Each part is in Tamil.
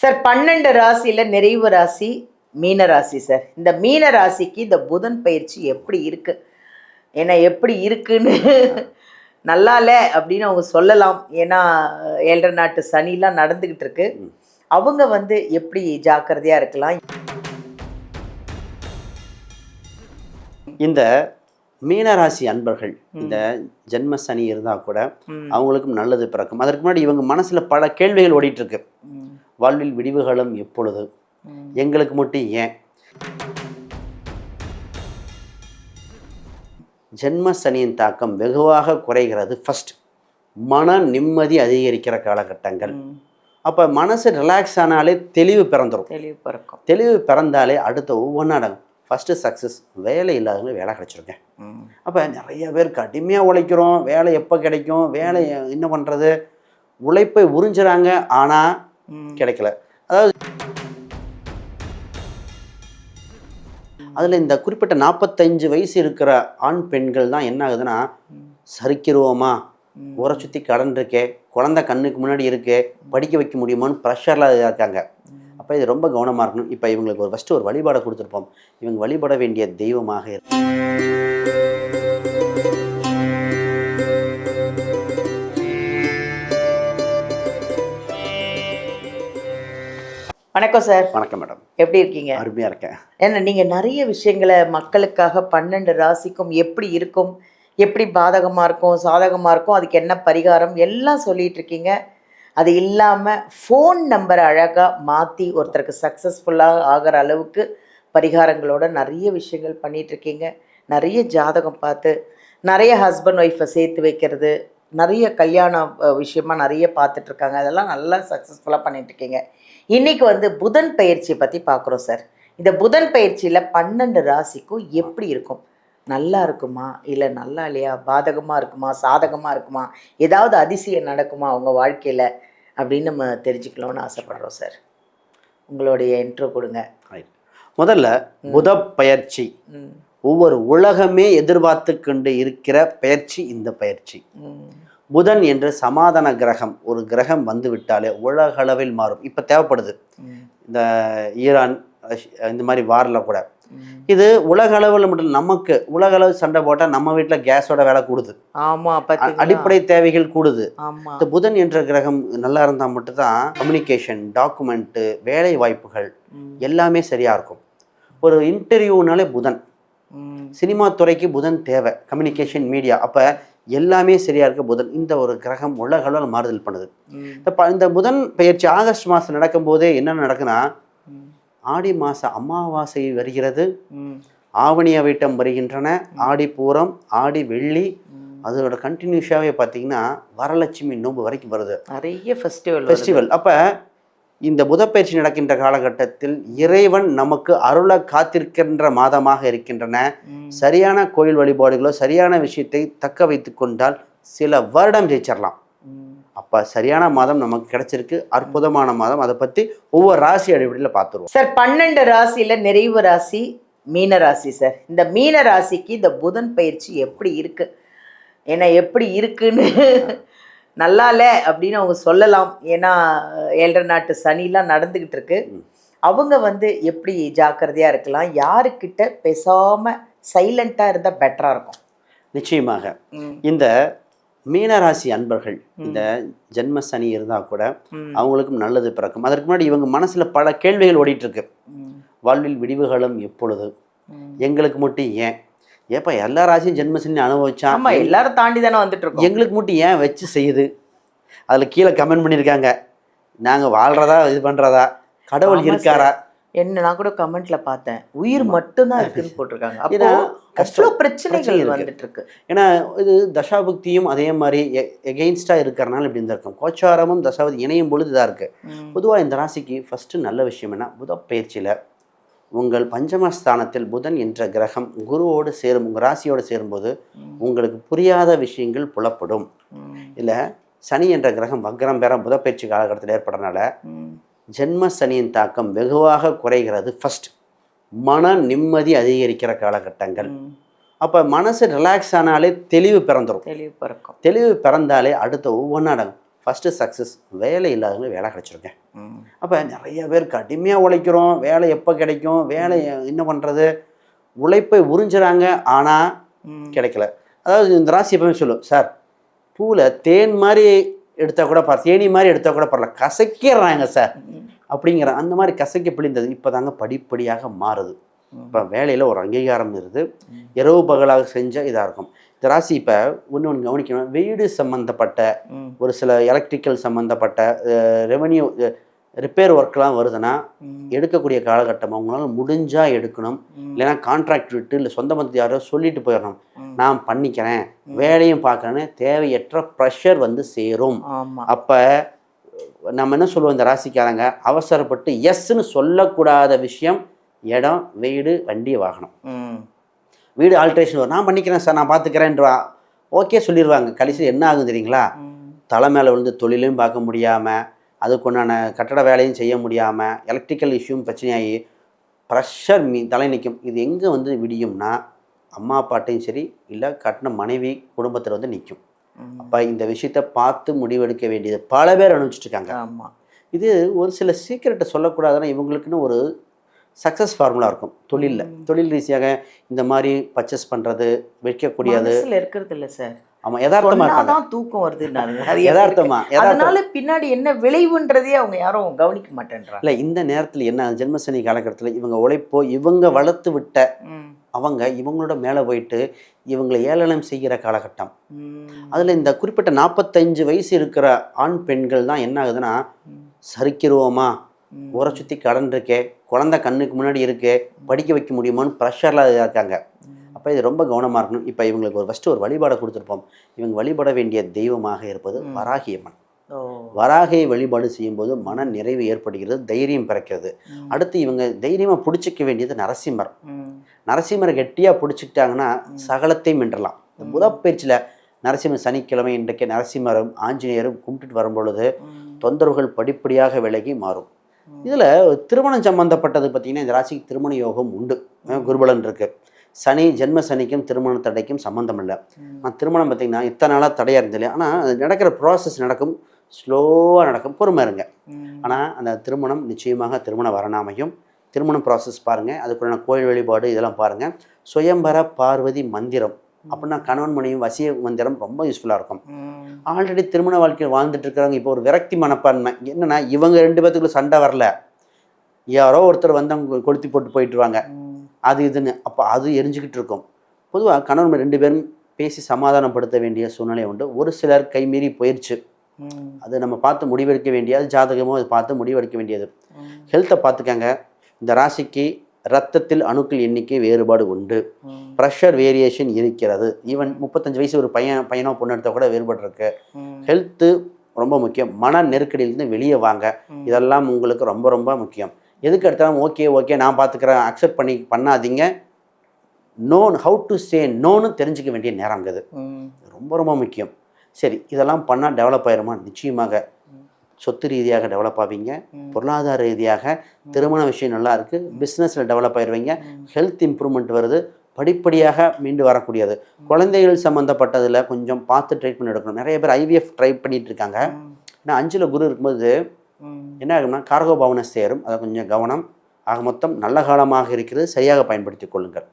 சார் 12 ராசியில நிறைவு ராசி மீன ராசி சார். இந்த மீன ராசிக்கு இந்த புதன் பயிற்சி எப்படி இருக்கு? ஏன்னா எப்படி இருக்குன்னு நல்லா இல்லை அப்படின்னு அவங்க சொல்லலாம். ஏன்னா 7.5 நாட்டு சனிலாம் நடந்துக்கிட்டு இருக்கு. அவங்க எப்படி ஜாக்கிரதையா இருக்கலாம்? இந்த மீனராசி அன்பர்கள் இந்த ஜென்ம சனி இருந்தால் கூட அவங்களுக்கும் நல்லது பிறக்கும். அதற்கு முன்னாடி இவங்க மனசில் பல கேள்விகள் ஓடிட்டு இருக்கு. வாழ்வில் விடிவுகளும் எப்பொழுது, எங்களுக்கு மட்டும் ஏன்? ஜென்ம சனியின் தாக்கம் வெகுவாக குறைகிறது. ஃபர்ஸ்ட் மன நிம்மதி அதிகரிக்கிற காலகட்டங்கள். அப்போ மனசு ரிலாக்ஸ் ஆனாலே தெளிவு பிறந்துடும். தெளிவு பிறந்தாலே அடுத்த ஒவ்வொன்றா அடங்கும். First success. வேலை இல்லாதவங்க வேலை கிடச்சிருங்க. அப்போ நிறைய பேர் கடுமையாக உழைக்கிறோம், வேலை எப்போ கிடைக்கும், வேலை என்ன பண்ணுறது, உழைப்பை உறிஞ்சுறாங்க, ஆனால் கிடைக்கல. அதாவது அதில் இந்த குறிப்பிட்ட 45 வயசு இருக்கிற ஆண் பெண்கள் தான் என்ன ஆகுதுன்னா, சரிக்கிருவோமா, ஊரை சுற்றி கடன் இருக்கே, குழந்தை கண்ணுக்கு முன்னாடி இருக்கே, படிக்க வைக்க முடியுமான்னு ப்ரெஷரில் இருக்காங்க. அப்போ இது ரொம்ப கவனமாக இருக்கணும். இப்போ இவங்களுக்கு ஃபஸ்ட்டு ஒரு வழிபாடை கொடுத்துருப்போம். இவங்க வழிபட வேண்டிய தெய்வமாக இருக்கு. வணக்கம் சார். வணக்கம் மேடம். எப்படி இருக்கீங்க? அருமையாக இருக்கேன். ஏன்னா நீங்கள் நிறைய விஷயங்களை மக்களுக்காக 12 ராசிக்கும் எப்படி இருக்கும், எப்படி பாதகமாக இருக்கும், சாதகமாக இருக்கும், அதுக்கு என்ன பரிகாரம் எல்லாம் சொல்லிட்டு இருக்கீங்க. அது இல்லாமல் ஃபோன் நம்பரை அழகாக மாற்றி ஒருத்தருக்கு சக்ஸஸ்ஃபுல்லாக ஆகிற அளவுக்கு பரிகாரங்களோட நிறைய விஷயங்கள் பண்ணிகிட்ருக்கீங்க. நிறைய ஜாதகம் பார்த்து நிறைய ஹஸ்பண்ட் ஒய்ஃபை சேர்த்து வைக்கிறது, நிறைய கல்யாண விஷயமாக நிறைய பார்த்துட்ருக்காங்க. அதெல்லாம் நல்லா சக்ஸஸ்ஃபுல்லாக பண்ணிகிட்ருக்கீங்க. இன்றைக்கி புதன் பயிற்சியை பற்றி பார்க்குறோம் சார். இந்த புதன் பயிற்சியில் 12 ராசிக்கும் எப்படி இருக்கும்? நல்லா இருக்குமா, இல்லை நல்லா இல்லையா, பாதகமாக இருக்குமா, சாதகமாக இருக்குமா, ஏதாவது அதிசயம் நடக்குமா அவங்க வாழ்க்கையில் அப்படின்னு நம்ம தெரிஞ்சுக்கலாம்னு ஆசைப்படுறோம் சார். உங்களுடைய இன்ட்ரோ கொடுங்க. முதல்ல புத பயிற்சி ஒவ்வொரு உலகமே எதிர்பார்த்து கொண்டு இருக்கிற பயிற்சி. இந்த பயிற்சி புதன் என்ற சமாதான கிரகம், ஒரு கிரகம் வந்து விட்டாலே உலகளவில் மாறும். இப்போ தேவைப்படுது. இந்த ஈரான் இந்த மாதிரி வாரில் கூட இது உலக அளவில் மட்டும், நமக்கு உலக அளவு சண்டை போட்டால் நம்ம வீட்டில் கேஸோட விலை கூடுது. அடிப்படை தேவைகள் கூடுது. இந்த புதன் என்ற கிரகம் நல்லா இருந்தால் மட்டும்தான் கம்யூனிகேஷன், டாக்குமெண்ட்டு, வேலை வாய்ப்புகள் எல்லாமே சரியாக இருக்கும். ஒரு இன்டர்வியூனாலே புதன், சினிமா துறைக்கு புதன் தேவை, கம்யூனிகேஷன், மீடியா, அப்போ எல்லாமே சரியாக இருக்க புதன். இந்த ஒரு கிரகம் உலக அளவில் மாறுதல் பண்ணுது. இந்த புதன் பயிற்சி ஆகஸ்ட் மாதம் நடக்கும்போதே என்ன நடக்குன்னா, ஆடி மாத அமாவாசை வருகிறது, ஆவணி அவிட்டம் வருகின்றன, ஆடி பூரம், ஆடி வெள்ளி, அதோட கண்டினியூஸாகவே பார்த்தீங்கன்னா வரலட்சுமி நோன்பு வரைக்கும் வருது. நிறைய ஃபெஸ்டிவல். அப்போ இந்த புதப்பயிற்சி நடக்கின்ற காலகட்டத்தில் இறைவன் நமக்கு அருளை காத்திருக்கின்ற மாதமாக இருக்கின்றன. சரியான கோயில் வழிபாடுகளோ சரியான விஷயத்தை தக்க வைத்து கொண்டால் சில வருடம் ஜெயிச்சிடலாம். அப்போ சரியான மாதம் நமக்கு கிடைச்சிருக்கு, அற்புதமான மாதம். அதை பற்றி ஒவ்வொரு ராசி அடிப்படையில் பார்த்துருவோம் சார். 12 ராசியில் நிறைவு ராசி மீன ராசி சார். இந்த மீன ராசிக்கு இந்த புதன் பயிற்சி எப்படி இருக்கு? ஏன்னா எப்படி இருக்குன்னு நல்லா இல்லை அப்படின்னு அவங்க சொல்லலாம். ஏன்னா 7.5 நாட்டு சனிலாம் நடந்துக்கிட்டு இருக்கு. அவங்க எப்படி ஜாக்கிரதையாக இருக்கலாம்? யாருக்கிட்ட பேசாமல் சைலண்ட்டாக இருந்தால் பெட்டராக இருக்கும்? நிச்சயமாக இந்த மீனராசி அன்பர்கள் இந்த ஜென்ம சனி இருந்தால் கூட அவங்களுக்கும் நல்லது பிறக்கும். அதற்கு முன்னாடி இவங்க மனசில் பல கேள்விகள் ஓடிட்டு இருக்கு. வாழ்வில் விடிவுகளும் எப்பொழுது, எங்களுக்கு மட்டும் ஏன்? ஏப்பா எல்லா ராசியும் ஜென்ம சனி அனுபவிச்சா, எல்லாரும் தாண்டி தானே வந்துட்டு இருக்கோம், எங்களுக்கு மட்டும் ஏன் வச்சு செய்யுது? அதில் கீழே கமெண்ட் பண்ணியிருக்காங்க, நாங்கள் வாழ்கிறதா இது பண்ணுறதா, கடவுள் இருக்காரா என்ன? நான் கூட கமெண்ட்ல பார்த்தேன், உயிர் மட்டும்தான் இருக்குன்னு போட்டிருக்காங்க. அப்போ கஷ்டம் பிரச்சனைகள் வந்துட்டு இருக்கு. ஏன்னா இது தசாபுக்தியும் அதே மாதிரி எகெயின்ஸ்டாக இருக்கிறனால இப்படி இருந்திருக்கும். கோச்சாரமும் தசாபதி இணையும் பொழுது இதாக இருக்கு. பொதுவாக இந்த ராசிக்கு ஃபஸ்ட்டு நல்ல விஷயம் என்ன, புத பயிற்சியில் உங்கள் பஞ்சமஸ்தானத்தில் புதன் என்ற கிரகம் குருவோடு சேரும், உங்கள் ராசியோடு சேரும்போது உங்களுக்கு புரியாத விஷயங்கள் புலப்படும். இல்லை சனி என்ற கிரகம் வக்ரம் பெற புத பயிற்சி காலகட்டத்தில் ஏற்படுறதுனால ஜென்ம சனியின் தாக்கம் வெகுவாக குறைகிறது. ஃபர்ஸ்ட் மன நிம்மதி அதிகரிக்கிற காலகட்டங்கள். அப்போ மனசு ரிலாக்ஸ் ஆனாலே தெளிவு பிறந்துடும். தெளிவு பிறந்தாலே அடுத்த ஒவ்வொன்றா அடங்கும். First success. வேலை இல்லாதவங்க வேலை கிடச்சிருங்க. அப்போ நிறைய பேர் கடுமையாக உழைக்கிறோம், வேலை எப்போ கிடைக்கும், வேலை என்ன பண்ணுறது, உழைப்பை உறிஞ்சுறாங்க, ஆனால் கிடைக்கல. அதாவது இந்த ராசி எப்பவுமே சொல்லும், சார் பூவில் தேன் மாதிரி எடுத்தால் கூட தேனி மாதிரி எடுத்தால் கூட பரவாயில்ல, கசக்கிறாங்க சார் அப்படிங்கிற அந்த மாதிரி கசக்கி பிழிந்தது இப்போ தாங்க படிப்படியாக மாறுது. இப்போ வேலையில் ஒரு அங்கீகாரம் இருக்குது, இரவு பகலாக செஞ்சால் இதாக இருக்கும். இந்த ராசி இப்போ ஒன்று கவனிக்கணும், வீடு சம்மந்தப்பட்ட ஒரு சில எலக்ட்ரிக்கல் சம்மந்தப்பட்ட ரெவன்யூ ரிப்பேர் ஒர்க்லாம் வருதுன்னா எடுக்கக்கூடிய காலகட்டம் அவங்களால முடிஞ்சால் எடுக்கணும். இல்லைன்னா கான்ட்ராக்ட் விட்டு இல்லை சொந்த பந்தத்து யாரோ சொல்லிட்டு போயிடணும், நான் பண்ணிக்கிறேன் வேலையும் பார்க்குறேன்னு தேவையற்ற ப்ரெஷர் வந்து சேரும். அப்போ நம்ம என்ன சொல்லுவோம், இந்த ராசிக்காரங்க அவசரப்பட்டு எஸ்ன்னு சொல்லக்கூடாத விஷயம் இடம், வீடு, வண்டி, வாகனம். வீடு ஆல்ட்ரேஷன் வரும், நான் பண்ணிக்கிறேன் சார், நான் பார்த்துக்கிறேன்றா ஓகே சொல்லிடுவாங்க. கடைசியில் என்ன ஆகும் தெரியுங்களா, தலை மேலே விழுந்து தொழிலையும் பார்க்க முடியாமல், அதுக்குண்டான கட்டட வேலையும் செய்ய முடியாமல், எலக்ட்ரிக்கல் இஷ்யூவும் பிரச்சனையாகி ப்ரெஷர் தலை நிற்கும். இது எங்கே வந்து விடியும்னா அம்மா அப்பாட்டையும் சரி, இல்லை கட்டின மனைவி குடும்பத்தில் வந்து நிற்கும். அப்போ இந்த விஷயத்தை பார்த்து முடிவெடுக்க வேண்டியது பல பேர் அனுப்பிச்சிட்டு இருக்காங்க. ஆமாம், இது ஒரு சில சீக்கிரட்டை சொல்லக்கூடாதுன்னா இவங்களுக்குன்னு ஒரு சக்ஸஸ் ஃபார்முலா இருக்கும். தொழில் ரீதியாக இந்த மாதிரி பர்ச்சேஸ் பண்ணுறது, வைக்கக்கூடியது இருக்கிறது இல்லை சார். ஆமாம், யதார்த்தமாக தான் தூக்கம் வருது, அதனால பின்னாடி என்ன விளைவுன்றதே அவங்க யாரும் கவனிக்க மாட்டேன்றாங்க. இல்லை, இந்த நேரத்தில் என்ன ஜென்மசனி காலகட்டத்தில் இவங்க உழைப்போ இவங்க வளர்த்து விட்ட அவங்க இவங்களோட மேலே போயிட்டு இவங்களை ஏளனம் செய்கிற காலகட்டம். அதில் இந்த குறிப்பிட்ட 45 வயசு இருக்கிற ஆண் பெண்கள் தான் என்ன ஆகுதுன்னா, சரிக்கிருவோமா, ஊரை சுற்றி கடன் இருக்கே, குழந்தை கண்ணுக்கு முன்னாடி இருக்கே, படிக்க வைக்க முடியுமான்னு ப்ரெஷரில் இருக்காங்க. அப்போ இது ரொம்ப கவனமாக இருக்கணும். இப்போ இவங்களுக்கு ஃபஸ்ட்டு ஒரு வழிபாடை கொடுத்துருப்போம். இவங்க வழிபட வேண்டிய தெய்வமாக இருப்பது வராகியம்மன். வராகியை வழிபாடு செய்யும்போது மன நிறைவு ஏற்படுகிறது, தைரியம் பிறக்கிறது. அடுத்து இவங்க தைரியமாக பிடிச்சிக்க வேண்டியது நரசிம்மர். நரசிம்மரை கெட்டியாக பிடிச்சிக்கிட்டாங்கன்னா சகலத்தையும் வென்றலாம். இந்த புதப்பயிற்சியில் நரசிம்மர் சனிக்கிழமை இன்றைக்கு நரசிம்மரும் ஆஞ்சநேயரும் கும்பிட்டுட்டு வரும்பொழுது தொந்தரவுகள் படிப்படியாக விலகி மாறும். இதில் திருமணம் சம்பந்தப்பட்டது பார்த்திங்கன்னா இந்த ராசிக்கு திருமண யோகம் உண்டு, குருபலன் இருக்குது. சனி ஜென்ம சனிக்கும் திருமண தடைக்கும் சம்மந்தம் இல்லை. நான் திருமணம் பார்த்திங்கன்னா இத்தனை நாளாக தடையாக இருந்தது, ஆனால் அது நடக்கிற ப்ராசஸ் நடக்கும், ஸ்லோவாக நடக்கும், பொறுமை இருங்க. ஆனால் அந்த திருமணம் நிச்சயமாக திருமண வரணாமையும். திருமணம் ப்ராசஸ் பாருங்கள், அதுக்குள்ள கோயில் வழிபாடு இதெல்லாம் பாருங்கள். சுயம்பர பார்வதி மந்திரம் அப்படின்னா கணவன் மனைவியும் வசிய மந்திரம் ரொம்ப யூஸ்ஃபுல்லாக இருக்கும். ஆல்ரெடி திருமண வாழ்க்கையில் வாழ்ந்துட்டு இருக்கிறவங்க இப்போ ஒரு விரக்தி மனப்பான்மை என்னென்னா, இவங்க 2 பேத்துக்குள்ள சண்டை வரல, யாரோ ஒருத்தர் வந்து அவங்க கொளுத்தி போட்டு போயிட்டுருவாங்க, அது இதுன்னு. அப்போ அது எரிஞ்சுக்கிட்டு இருக்கும். பொதுவாக கணவன் 2 பேரும் பேசி சமாதானப்படுத்த வேண்டிய சூழ்நிலை உண்டு. ஒரு சிலர் கைமீறி போயிடுச்சு, அது நம்ம பார்த்து முடிவெடுக்க வேண்டியது, ஜாதகமோ அதை பார்த்து முடிவெடுக்க வேண்டியது. ஹெல்த்தை பார்த்துக்கங்க. இந்த ராசிக்கு ரத்தத்தில் அணுக்கள் எண்ணிக்கை வேறுபாடு உண்டு, ப்ரெஷர் வேரியேஷன் இருக்கிறது. ஈவன் 35 வயசு ஒரு பையனோ பொண்ணு எடுத்தால் கூட வேறுபாடு இருக்கு. ஹெல்த்து ரொம்ப முக்கியம். மன நெருக்கடியிலேருந்து வெளியே வாங்க, இதெல்லாம் உங்களுக்கு ரொம்ப ரொம்ப முக்கியம். எதுக்கு எடுத்தாலும் ஓகே நான் பார்த்துக்கிறேன் அக்செப்ட் பண்ணாதீங்க. நோன் ஹவு டு சே நோன்னு தெரிஞ்சுக்க வேண்டிய நேரம் இது ரொம்ப ரொம்ப முக்கியம். சரி, இதெல்லாம் பண்ணால் டெவலப் ஆயிருமா? நிச்சயமாக சொத்து ரீதியாக டெவலப் ஆவீங்க, பொருளாதார ரீதியாக திருமண விஷயம் நல்லா இருக்குது, பிஸ்னஸில் டெவலப் ஆயிடுவீங்க, ஹெல்த் இம்ப்ரூவ்மெண்ட் வருது, படிப்படியாக மீண்டு வரக்கூடியது. குழந்தைகள் சம்மந்தப்பட்டதில் கொஞ்சம் பார்த்து ட்ரீட்மெண்ட் எடுக்கணும். நிறைய பேர் IVF ட்ரை பண்ணிட்டு இருக்காங்க. ஏன்னா 5ல் குரு இருக்கும்போது என்ன ஆகும்னா கார்கோ பவனை சேரும், அதை கொஞ்சம் கவனம். ஆக மொத்தம் நல்ல காலமாக இருக்கிறது, சரியாக பயன்படுத்தி கொள்ளுங்கள்.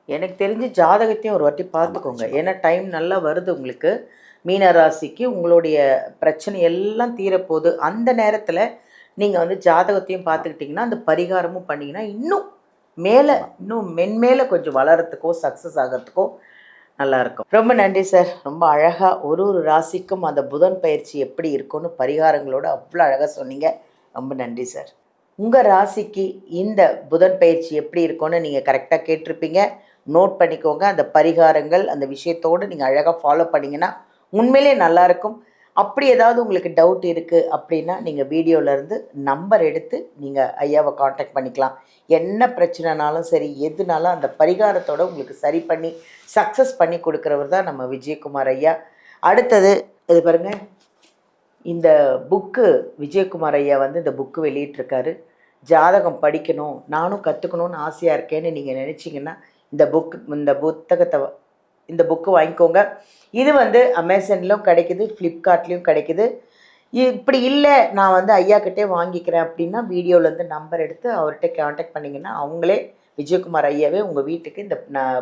எனக்கு தெரிஞ்சு ஜாதகத்தையும் ஒரு வாட்டி பார்த்துக்கோங்க. ஏன்னா டைம் நல்லா வருது உங்களுக்கு. மீன ராசிக்கு உங்களுடைய பிரச்சனை எல்லாம் தீரப்போகுது. அந்த நேரத்தில் நீங்கள் வந்து ஜாதகத்தையும் பார்த்துக்கிட்டிங்கன்னா அந்த பரிகாரமும் பண்ணிங்கன்னா இன்னும் மென்மேலே கொஞ்சம் வளர்கிறதுக்கோ சக்ஸஸ் ஆகிறதுக்கோ நல்லாயிருக்கும். ரொம்ப நன்றி சார். ரொம்ப அழகாக ஒரு ராசிக்கும் அந்த புதன் பயிற்சி எப்படி இருக்குன்னு பரிகாரங்களோடு அவ்வளோ அழகாக சொன்னீங்க. ரொம்ப நன்றி சார். உங்கள் ராசிக்கு இந்த புதன் பயிற்சி எப்படி இருக்குன்னு நீங்கள் கரெக்டாக கேட்டிருப்பீங்க. நோட் பண்ணிக்கோங்க. அந்த பரிகாரங்கள் அந்த விஷயத்தோடு நீங்கள் அழகாக ஃபாலோ பண்ணிங்கன்னா உண்மையிலே நல்லாயிருக்கும். அப்படி ஏதாவது உங்களுக்கு டவுட் இருக்குது அப்படின்னா நீங்கள் வீடியோவிலேருந்து நம்பர் எடுத்து நீங்கள் ஐயாவை காண்டாக்ட் பண்ணிக்கலாம். என்ன பிரச்சனைனாலும் சரி, எதுனாலும் அந்த பரிகாரத்தோடு உங்களுக்கு சரி பண்ணி சக்ஸஸ் பண்ணி கொடுக்குறவர் தான் நம்ம விஜயகுமார் ஐயா. அடுத்தது இது பாருங்கள், இந்த புக்கு விஜயகுமார் ஐயா வந்து இந்த புக்கு வெளியிட்டிருக்காரு. ஜாதகம் படிக்கணும், நானும் கற்றுக்கணுன்னு ஆசையாக இருக்கேன்னு நீங்கள் நினச்சிங்கன்னா இந்த புக்கு வாங்கிக்கோங்க. இது வந்து அமேசான்லையும் கிடைக்குது, ஃப்ளிப்கார்ட்லேயும் கிடைக்குது. இப்படி இல்லை நான் வந்து ஐயாக்கிட்டே வாங்கிக்கிறேன் அப்படின்னா வீடியோலேருந்து நம்பர் எடுத்து அவர்கிட்ட காண்டாக்ட் பண்ணிங்கன்னா அவங்களே விஜயகுமார் ஐயாவே உங்கள் வீட்டுக்கு இந்த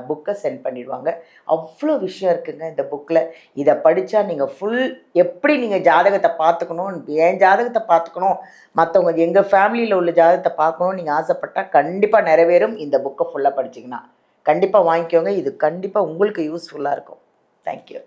புக்கை சென்ட் பண்ணிடுவாங்க. அவ்வளோ விஷயம் இருக்குங்க இந்த புக்கில். இதை படித்தா நீங்கள் ஃபுல் எப்படி நீங்கள் ஜாதகத்தை பார்த்துக்கணும், என் ஜாதகத்தை பார்த்துக்கணும், மற்றவங்க எங்கள் ஃபேமிலியில் உள்ள ஜாதகத்தை பார்க்கணும்னு நீங்கள் ஆசைப்பட்டால் கண்டிப்பாக நிறைவேறும். இந்த புக்கை ஃபுல்லாக படிச்சிங்கன்னா கண்டிப்பாக வாங்கிக்கோங்க. இது கண்டிப்பாக உங்களுக்கு யூஸ்ஃபுல்லாக இருக்கும். தேங்க்யூ.